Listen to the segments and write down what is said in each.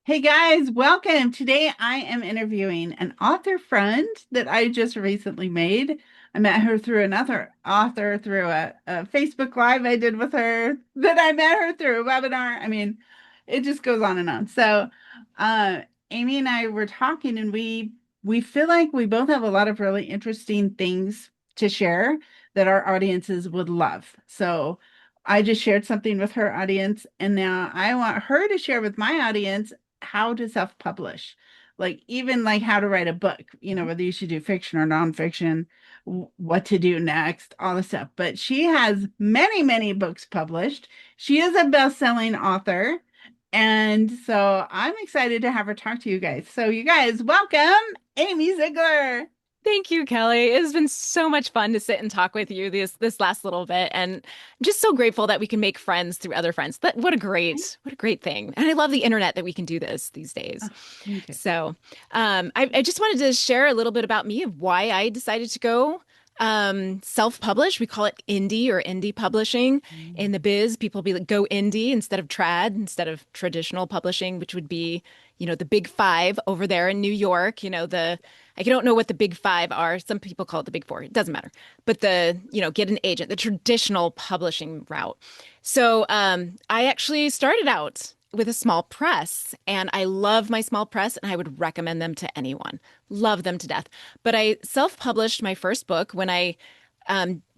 Hey guys, welcome. Today I am interviewing an author friend that I just recently made. I met her through another author through a Facebook Live I did with her, that I met her through a webinar. I mean, it just goes on and on. Uh, Amy and I were talking, and we feel like we both have a lot of really interesting things to share that our audiences would love. So I just shared something with her audience, and now I want her to share with my audience how to self-publish, like even like how to write a book, whether you should do fiction or nonfiction, what to do next, all the stuff. But she has many, many books published. She is a best-selling author. And so I'm excited to have her talk to you guys. So you guys, welcome Amy Ziegler. Thank you, Kelly. It has been so much fun to sit and talk with you this last little bit, and I'm just so grateful that we can make friends through other friends. That what a great thing. And I love the internet that we can do this these days. Oh, me too. So, I just wanted to share a little bit about me of why I decided to go self-publish. We call it indie or indie publishing in the biz. People be like, go indie instead of trad, instead of traditional publishing, which would be, the big five over there in New York. I don't know what the big five are. Some people call it the big four. It doesn't matter. But get an agent, the traditional publishing route. So I actually started out with a small press, and I love my small press, and I would recommend them to anyone. Love them to death. But I self-published my first book when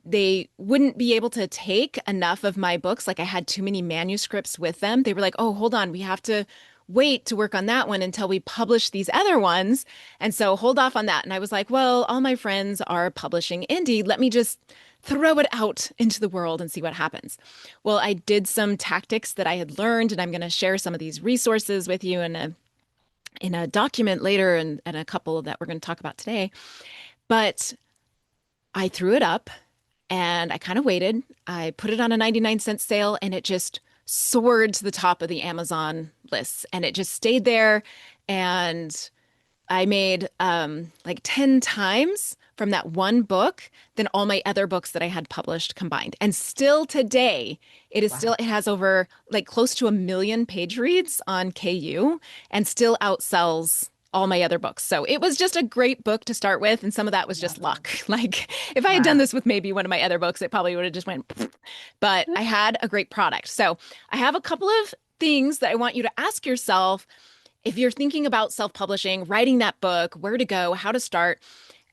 they wouldn't be able to take enough of my books. Like I had too many manuscripts with them. They were like, oh, hold on, we have to wait to work on that one until we publish these other ones. And so hold off on that. And I was like, well, all my friends are publishing indie. Let me just throw it out into the world and see what happens. Well, I did some tactics that I had learned, and I'm going to share some of these resources with you in a document later and a couple that we're going to talk about today. But I threw it up and I kind of waited. I put it on a 99-cent sale and it just soared to the top of the Amazon lists and it just stayed there. And I made like 10 times from that one book than all my other books that I had published combined. And still today, Wow. it has over like close to 1 million page reads on KU and still outsells all my other books. So it was just a great book to start with. And some of that was just luck. Like if I had done Wow. this with maybe one of my other books, it probably would have just went, but I had a great product. So I have a couple of things that I want you to ask yourself if you're thinking about self-publishing, writing that book, where to go, how to start.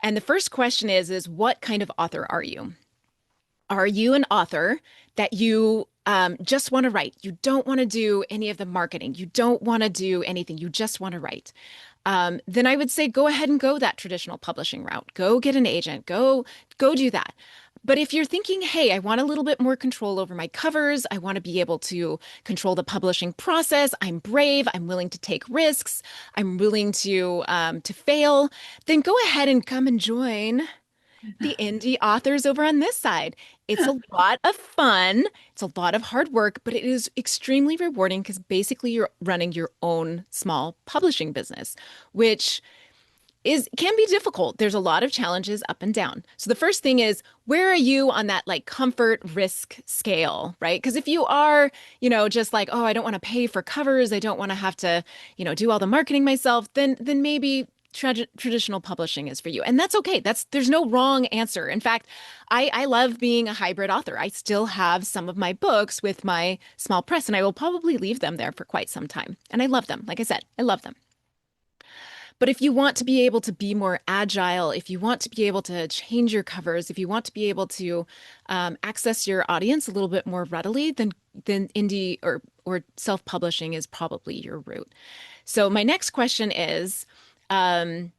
And the first question is what kind of author are you? Are you an author that you just want to write? You don't want to do any of the marketing. You don't want to do anything. You just want to write. Then I would say go ahead and go that traditional publishing route. Go get an agent. Go do that. But if you're thinking, hey, I want a little bit more control over my covers, I want to be able to control the publishing process. I'm brave. I'm willing to take risks. I'm willing to fail. Then go ahead and come and join the indie authors over on this side. It's a lot of fun. It's a lot of hard work, but it is extremely rewarding because basically you're running your own small publishing business, which is can be difficult. There's a lot of challenges up and down. So the first thing is, where are you on that like comfort risk scale, right? Because if you are, just like, oh, I don't want to pay for covers, I don't want to have to, do all the marketing myself, then maybe traditional publishing is for you. And that's okay. There's no wrong answer. In fact, I love being a hybrid author. I still have some of my books with my small press, and I will probably leave them there for quite some time. And I love them. Like I said, I love them. But if you want to be able to be more agile, if you want to be able to change your covers, if you want to be able to access your audience a little bit more readily, then indie or self-publishing is probably your route. So my next question is, um,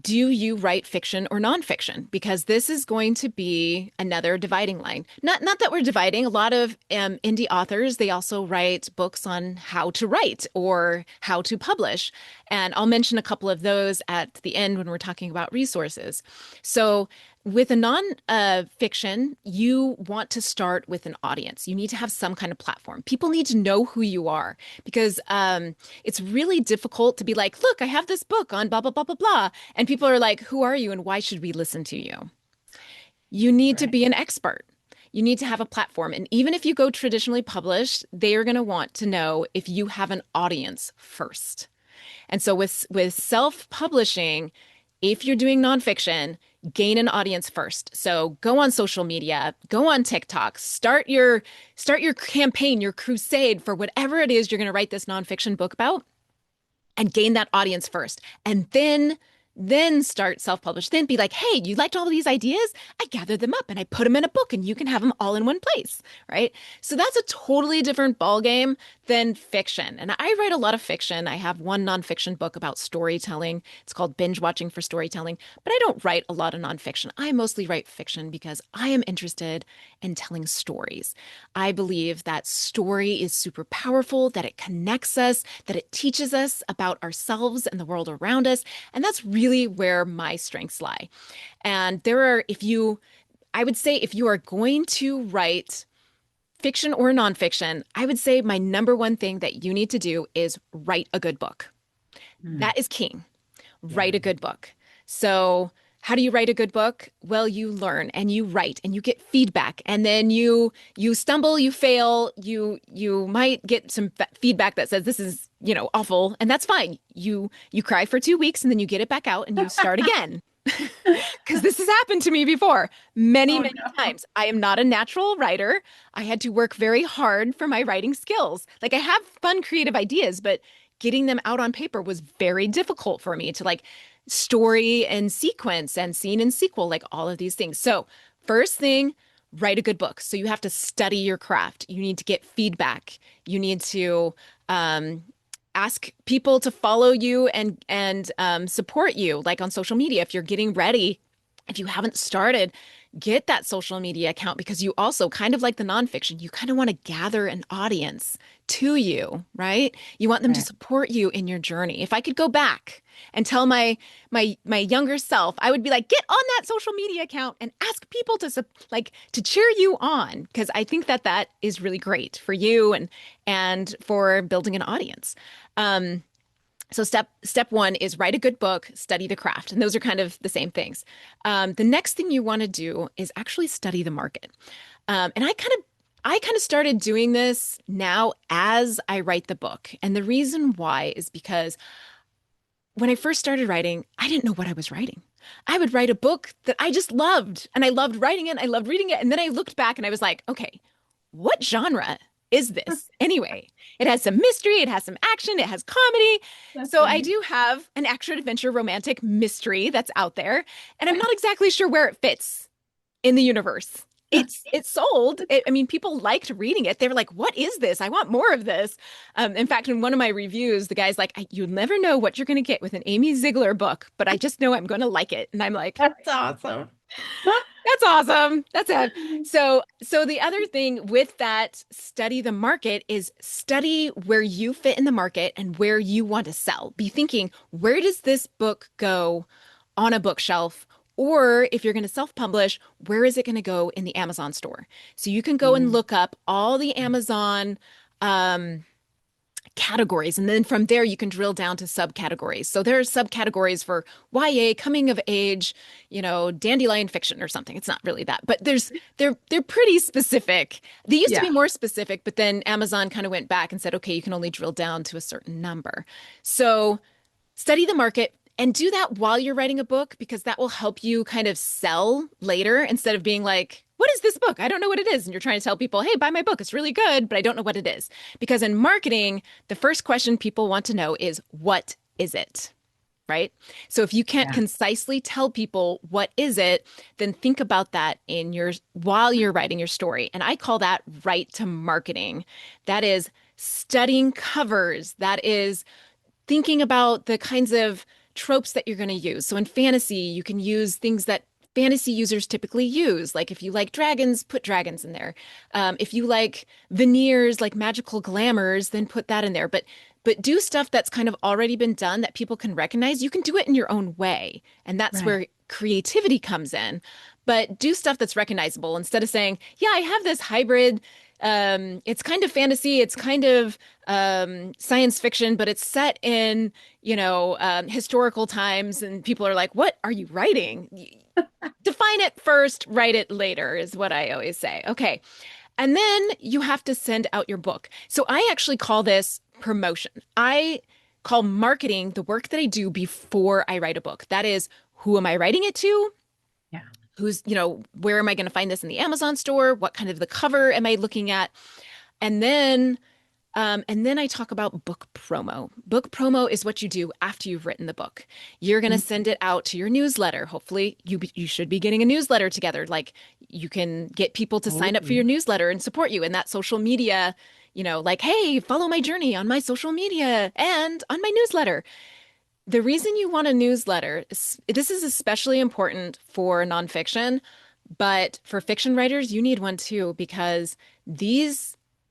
do you write fiction or nonfiction? Because this is going to be another dividing line. Not that we're dividing. A lot of indie authors, they also write books on how to write or how to publish. And I'll mention a couple of those at the end when we're talking about resources. So with a non-fiction, you want to start with an audience. You need to have some kind of platform. People need to know who you are because it's really difficult to be like, look, I have this book on blah, blah, blah, blah, blah. And people are like, who are you and why should we listen to you? You need to Right. be an expert. you need to have a platform. And even if you go traditionally published, they are going to want to know if you have an audience first. And so with self-publishing, if you're doing nonfiction, gain an audience first. So go on social media, go on TikTok, start your campaign, your crusade for whatever it is you're going to write this nonfiction book about, and gain that audience first. And then start self-publish. Then be like, hey, you liked all of these ideas? I gathered them up and I put them in a book and you can have them all in one place, right? So that's a totally different ball game than fiction. And I write a lot of fiction. I have one nonfiction book about storytelling. It's called Binge Watching for Storytelling, but I don't write a lot of nonfiction. I mostly write fiction because I am interested in telling stories. I believe that story is super powerful, that it connects us, that it teaches us about ourselves and the world around us. And that's really where my strengths lie. And I would say if you are going to write fiction or nonfiction, I would say my number one thing that you need to do is write a good book. That is king. Write a good book. So how do you write a good book? Well, you learn and you write and you get feedback, and then you stumble, you fail, you might get some feedback that says this is, awful, and that's fine. You cry for 2 weeks and then you get it back out and you start again. Because this has happened to me before many times. I am not a natural writer. I had to work very hard for my writing skills. Like, I have fun, creative ideas, but getting them out on paper was very difficult for me to story and sequence and scene and sequel, like all of these things. So first thing, write a good book. So you have to study your craft. You need to get feedback. You need to ask people to follow you and support you, like on social media. If you're getting ready, if you haven't started, get that social media account, because you also, kind of like the nonfiction, you kind of want to gather an audience to you, right? You want them to support you in your journey. If I could go back and tell my younger self, I would be like, get on that social media account and ask people to cheer you on, because I think that is really great for you and for building an audience. So step one is write a good book, study the craft. And those are kind of the same things. The next thing you want to do is actually study the market. And I kind of started doing this now as I write the book. And the reason why is because when I first started writing, I didn't know what I was writing. I would write a book that I just loved, and I loved writing it. I loved reading it. And then I looked back and I was like, okay, what genre is this anyway? It has some mystery, it has some action, it has comedy. So I do have an action adventure romantic mystery that's out there, and I'm not exactly sure where it fits in the universe. It's sold. People liked reading it. They were like, what is this? I want more of this. In fact, in one of my reviews, the guy's like, you'll never know what you're going to get with an Amy Ziegler book, but I just know I'm going to like it. And I'm like, that's awesome. That's awesome. That's it. So the other thing with that, study the market, is study where you fit in the market and where you want to sell. Be thinking, where does this book go on a bookshelf? Or if you're going to self-publish, where is it going to go in the Amazon store? So you can go and look up all the Amazon categories, and then from there you can drill down to subcategories. So there are subcategories for YA, coming of age, dandelion fiction or something. It's not really that, but they're pretty specific. They used to be more specific, but then Amazon kind of went back and said, okay, you can only drill down to a certain number. So study the market. And do that while you're writing a book, because that will help you kind of sell later, instead of being like, what is this book? I don't know what it is. And you're trying to tell people, hey, buy my book. It's really good, but I don't know what it is. Because in marketing, the first question people want to know is, what is it? Right? So if you can't concisely tell people what is it, then think about that while you're writing your story. And I call that write to marketing. That is studying covers. That is thinking about the kinds of tropes that you're going to use. So in fantasy, you can use things that fantasy users typically use. Like, if you like dragons, put dragons in there. If you like veneers, like magical glamours, then put that in there. But do stuff that's kind of already been done that people can recognize. You can do it in your own way. And that's where creativity comes in. But do stuff that's recognizable, instead of saying, yeah, I have this hybrid. It's kind of fantasy, it's kind of science fiction, but it's set in, historical times, and people are like, what are you writing? Define it first, write it later is what I always say. Okay. And then you have to send out your book. So I actually call this promotion. I call marketing the work that I do before I write a book. That is, who am I writing it to? Yeah. Who's, where am I going to find this in the Amazon store? What kind of the cover am I looking at? And then I talk about book promo. Book promo is what you do after you've written the book. You're going to send it out to your newsletter. Hopefully, you should be getting a newsletter together. Like you can get people to sign up for your Oh, newsletter and support you in that social media, like, hey, follow my journey on my social media and on my newsletter. The reason you want a newsletter, this is especially important for nonfiction, but for fiction writers, you need one too, because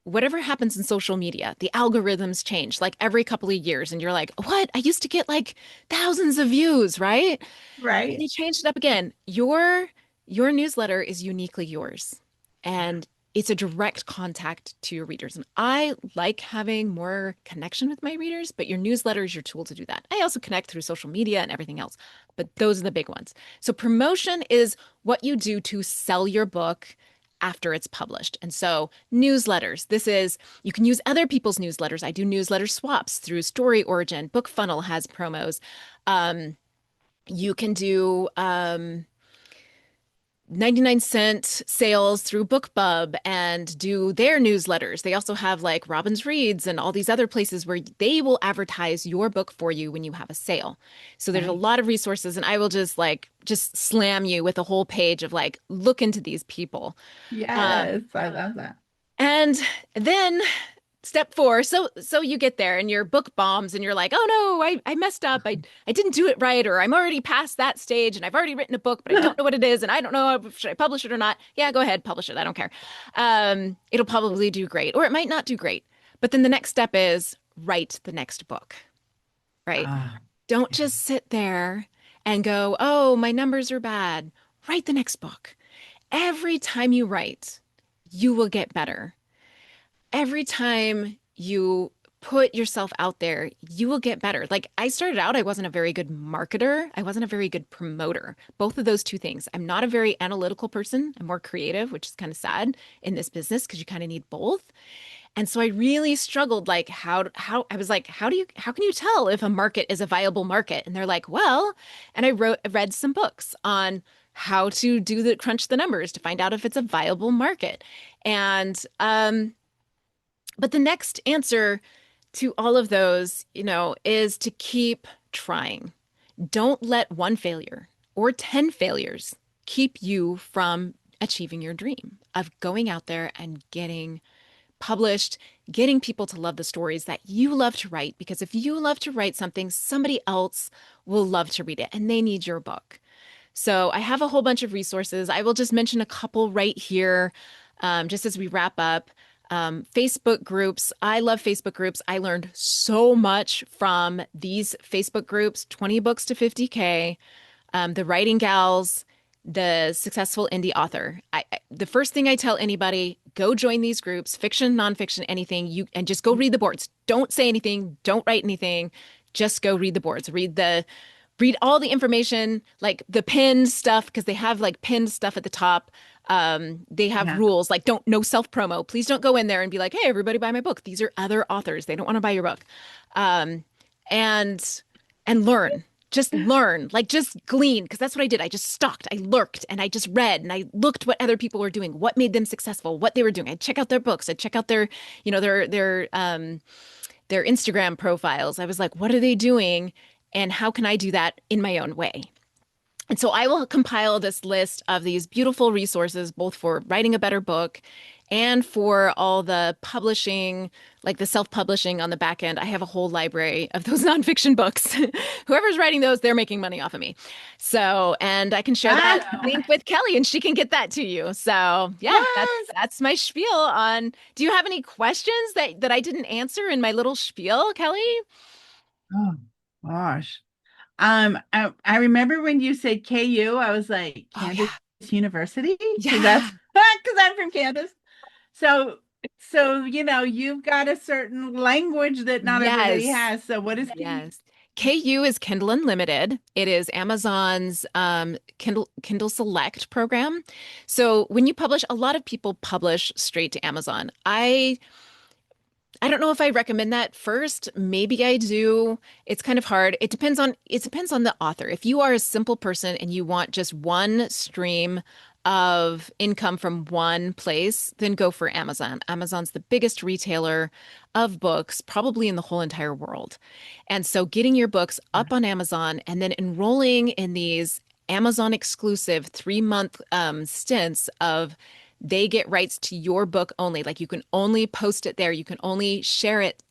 whatever happens in social media, the algorithms change like every couple of years. And you're like, what? I used to get like thousands of views, right? And right. they changed it up again. Your newsletter is uniquely yours. And it's a direct contact to your readers. And I like having more connection with my readers, but your newsletter is your tool to do that. I also connect through social media and everything else, but those are the big ones. So promotion is what you do to sell your book after it's published. And so newsletters, you can use other people's newsletters. I do newsletter swaps through Story Origin. Book Funnel has promos. Um, you can do 99-cent sales through BookBub and do their newsletters. They also have like Robbins Reads and all these other places where they will advertise your book for you when you have a sale. So there's a Right. lot of resources, and I will just slam you with a whole page of like, look into these people. Um, Yes, I love that. and then step four, so you get there and your book bombs and you're like, oh no, I messed up. I didn't do it right, or I'm already past that stage and I've already written a book, but I don't know what it is and I don't know if should I publish it or not. Yeah, go ahead, publish it. I don't care. It'll probably do great, or it might not do great. But then the next step is write the next book, right? Ah, Don't yeah. just sit there and go, oh, my numbers are bad. Write the next book. Every time you write, you will get better. Every time you put yourself out there, you will get better. Like I started out, I wasn't a very good marketer. I wasn't a very good promoter. Both of those two things. I'm not a very analytical person. I'm more creative, which is kind of sad in this business because you kind of need both. And so I really struggled like how I was like, how can you tell if a market is a viable market? And they're like, well, and I read some books on how to crunch the numbers to find out if it's a viable market. And but the next answer to all of those, is to keep trying. Don't let one failure or 10 failures keep you from achieving your dream of going out there and getting published, getting people to love the stories that you love to write. Because if you love to write something, somebody else will love to read it and they need your book. So I have a whole bunch of resources. I will just mention a couple right here, just as we wrap up. Facebook groups. I love Facebook groups. I learned so much from these Facebook groups, 20 books to 50K, the Writing Gals, the Successful Indie Author. The first thing I tell anybody, go join these groups, fiction, nonfiction, anything, and just go read the boards. Don't say anything, don't write anything, just go read the boards. Read all the information, like the pinned stuff, because they have like pinned stuff at the top. They have Yeah. rules like no self promo. Please don't go in there and be like, hey, everybody buy my book. These are other authors. They don't want to buy your book. Um, and and learn. Just learn, like just glean, because that's what I did. I just stalked, I lurked, and I just read and I looked what other people were doing, what made them successful, what they were doing. I'd check out their books, I'd check out their, their Instagram profiles. I was like, what are they doing? And how can I do that in my own way? And so I will compile this list of these beautiful resources, both for writing a better book and for all the publishing, like the self-publishing on the back end. I have a whole library of those nonfiction books. Whoever's writing those, they're making money off of me. So, and I can share that Ah, link with Kelly and she can get that to you. So yeah, yes. that's my spiel on. Do you have any questions that I didn't answer in my little spiel, Kelly? Oh, gosh. I remember when you said KU, I was like, Oh Kansas yeah. University, because Yeah. that's because I'm from Kansas. So, so you've got a certain language that not everybody Yes. has. So, what is KU? Yes. KU is Kindle Unlimited. It is Amazon's Kindle Select program. So when you publish, a lot of people publish straight to Amazon. I don't know if I recommend that first. Maybe I do. It's kind of hard. It depends on the author. If you are a simple person and you want just one stream of income from one place, then go for Amazon. Amazon's the biggest retailer of books probably in the whole entire world. And so getting your books up on Amazon and then enrolling in these Amazon exclusive 3-month stints of they get rights to your book only. Like you can only post it there, you can only share it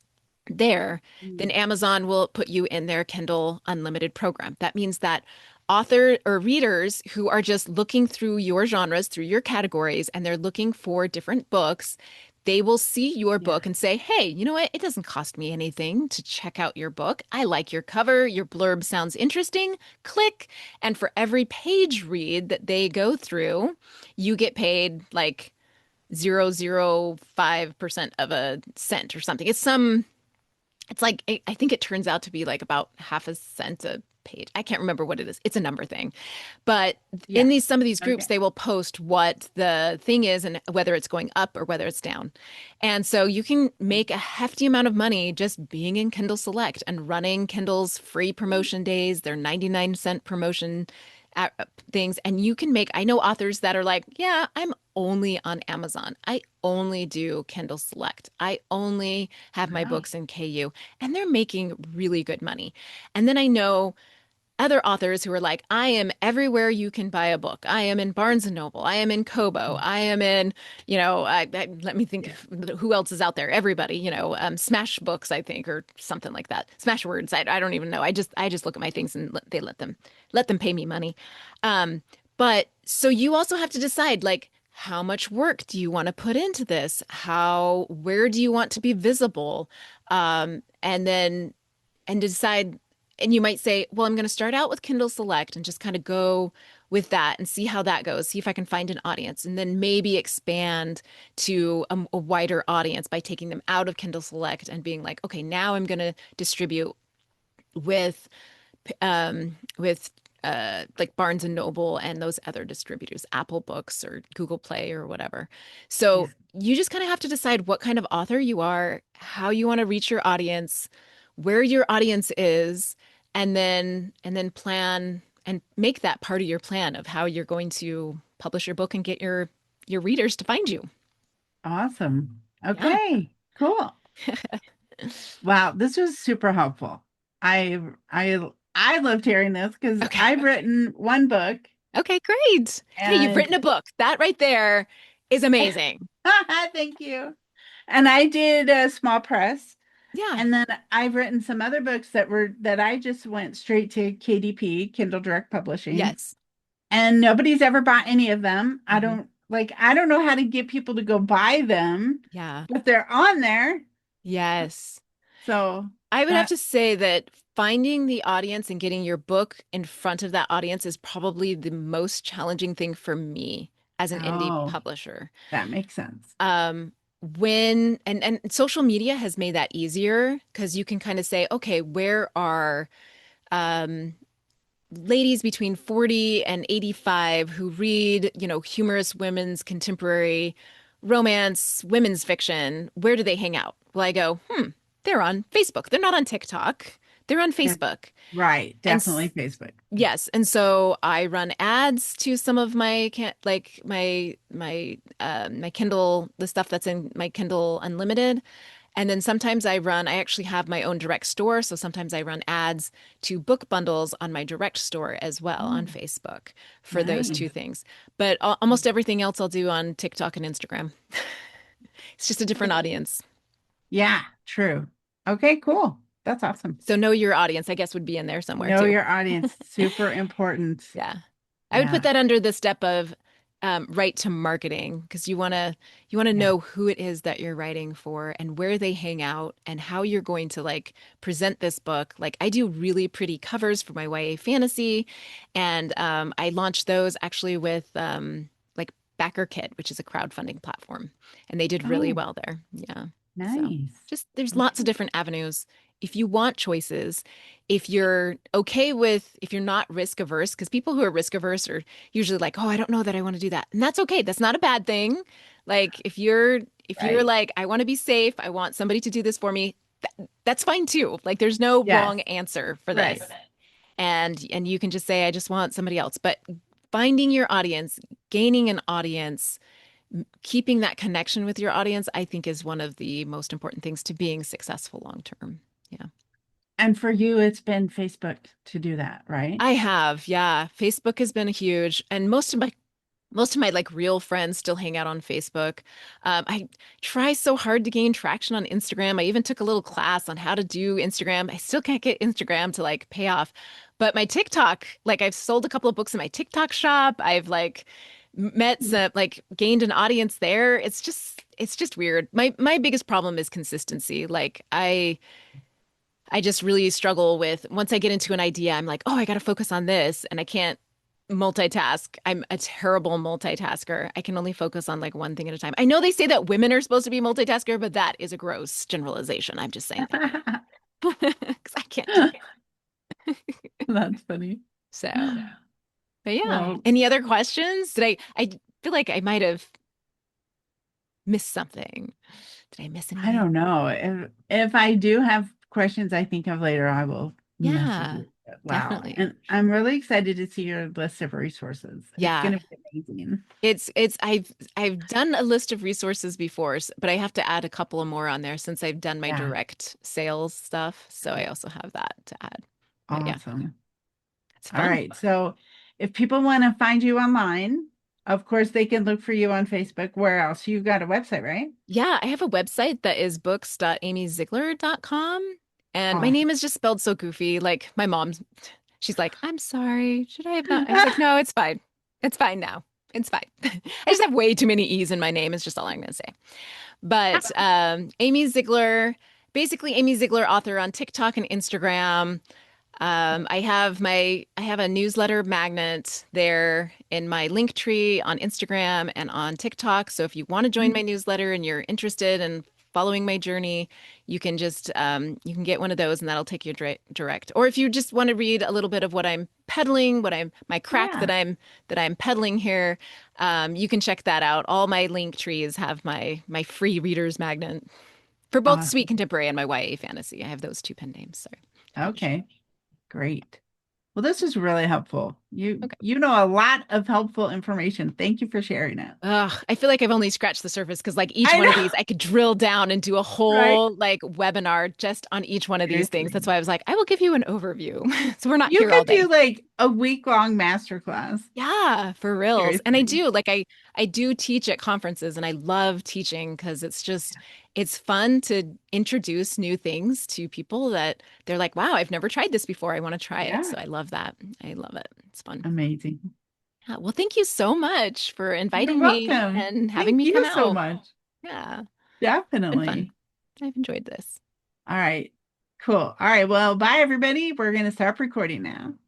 there. Then Mm. Amazon will put you in their Kindle Unlimited program. That means that author or readers who are just looking through your genres, through your categories, and they're looking for different books, they will see your Yeah. book and say, hey, you know what? It doesn't cost me anything to check out your book. I like your cover. Your blurb sounds interesting. Click. And for every page read that they go through, you get paid like 0.005% of a cent or something. It's like, I think it turns out to be like about half a cent a page. I can't remember what it is. It's a number thing. But in Yeah. these some of these groups, Okay. they will post what the thing is and whether it's going up or whether it's down. And so you can make a hefty amount of money just being in Kindle Select and running Kindle's free promotion days, their 99-cent promotion things. And you can make, I know authors that are like, yeah, I'm only on Amazon. I only do Kindle Select. I only have my Wow. books in KU, and they're making really good money. And then I know other authors who are like, I am everywhere you can buy a book. I am in Barnes and Noble. I am in Kobo. I am in, let me think Yeah. of who else is out there. Everybody, Smash Books, I think, or something like that. Smash Words. I don't even know. I just look at my things and they let them pay me money. But so you also have to decide like how much work do you want to put into this? Where do you want to be visible? And then and decide, and you might say, well, I'm going to start out with Kindle Select and just kind of go with that and see how that goes, see if I can find an audience, and then maybe expand to a wider audience by taking them out of Kindle Select and being like, okay, now I'm going to distribute with like Barnes and Noble and those other distributors, Apple Books or Google Play or whatever. So Yes. you just kind of have to decide what kind of author you are, how you want to reach your audience, where your audience is, and then plan and make that part of your plan of how you're going to publish your book and get your readers to find you. Awesome. Yeah. Okay. Cool. Wow, this was super helpful. I I loved hearing this because Okay. I've written one book Okay, great. Hey, you've and written a book. That right there is amazing. thank you. And I did a small press. Yeah. And then I've written some other books that I just went straight to KDP, Kindle Direct Publishing, Yes. and nobody's ever bought any of them. Mhm. I don't know how to get people to go buy them, Yeah. but they're on there. Yes. So I would have that to say that finding the audience and getting your book in front of that audience is probably the most challenging thing for me as an indie oh, publisher. that makes sense. Um, when and social media has made that easier because you can kind of say, okay, where are um ladies between 40 and 85 who read, humorous women's contemporary romance, women's fiction, where do they hang out? Well, I go, they're on Facebook. They're not on TikTok. They're on Yeah, Facebook. right. And Definitely Facebook. yes, and so I run ads to some of my my Kindle, the stuff that's in my Kindle Unlimited. And then sometimes I actually have my own direct store. So sometimes I run ads to book bundles on my direct store as well on Oh, Facebook for those two nice. things. But almost everything else I'll do on TikTok and Instagram. It's just a different audience. Yeah, true. Okay, cool. That's awesome. So know your audience, I guess, would be in there somewhere Know too. your audience. Super important. Yeah. I would put Yeah. that under the step of right to marketing because you want to Yeah. know who it is that you're writing for and where they hang out and how you're going to like present this book. Like I do really pretty covers for my YA fantasy, and I launched those actually with like BackerKit, which is a crowdfunding platform, and they did really Oh, well there. Yeah. So nice. just there's lots of Okay. different avenues. if you want choices, if you're okay with, if you're not risk averse, because people who are risk averse are usually like, oh, I don't know that I want to do that. And that's okay. That's not a bad thing. Like if you're Right. like, I want to be safe, I want somebody to do this for me, that's fine too. Like there's no Yes. wrong answer for Right. this. And you can just say, I just want somebody else. But finding your audience, gaining an audience, keeping that connection with your audience, I think is one of the most important things to being successful long term. Yeah. And for you, it's been Facebook to do that, right? I have, yeah. Facebook has been huge, and most of my like real friends still hang out on Facebook. I try so hard to gain traction on Instagram. I even took a little class on how to do Instagram. I still can't get Instagram to like pay off. But my TikTok, like I've sold a couple of books in my TikTok shop. I've like met some, like gained an audience there. It's just weird. My biggest problem is consistency. Like I just really struggle with once I get into an idea, I'm like, oh, I got to focus on this, and I can't multitask. I'm a terrible multitasker. I can only focus on like one thing at a time. I know they say that women are supposed to be multitasker, but that is a gross generalization. I'm just saying that because I can't do it. That's funny. So, but yeah. Well, Any other questions? I feel like I might have missed something. Did I miss I anything? don't know. If I do have questions I think of later, I will message Yeah, you. Wow. definitely. And I'm really excited to see your list of resources. It's Yeah. going to be amazing. It's I've done a list of resources before, but I have to add a couple of more on there since I've done my Yeah. direct sales stuff. So I also have that to add. But yeah, Awesome. it's All fun. right. So if people want to find you online, of course, they can look for you on Facebook. Where else? You've got a website, right? Yeah, I have a website that is books.amyziegler.com. And my name Awesome. is just spelled so goofy. Like my mom's, she's like, I'm sorry. Should I have not? I was like, no, it's fine. It's fine now. It's fine. I just have way too many E's in my name, is just all I'm going to say. But Amy Ziegler, basically Amy Ziegler author on TikTok and Instagram. I have a newsletter magnet there in my link tree on Instagram and on TikTok. So if you want to join my newsletter and you're interested in following my journey, you can just you can get one of those and that'll take you direct. Or if you just want to read a little bit of what I'm peddling, what I'm my crack Yeah. that I'm peddling here, you can check that out. All my link trees have my free readers magnet for both sweet Awesome. contemporary and my YA fantasy. I have those two pen names. Sorry. Okay. Great. Well, this is really helpful. You Okay. you know a lot of helpful information. Thank you for sharing it. Ugh, I feel like I've only scratched the surface because like each I one of know, these I could drill down and do a right? whole like webinar just on each one of these things. Seriously. That's why I was like, I will give you an overview. So we're not You here all could day. do like a week-long masterclass. Yeah, for reals. And I Seriously. do like I do teach at conferences and I love teaching because it's fun to introduce new things to people that they're like, wow, I've never tried this before. I want to try it. Yeah. So I love that. I love it. It's fun. Amazing. Yeah, well, thank you so much for You're inviting me welcome. and having Thank me come you so out. much. Yeah, been fun. Definitely. I've enjoyed this. All right. Cool. All right. Well, bye everybody. We're going to stop recording now.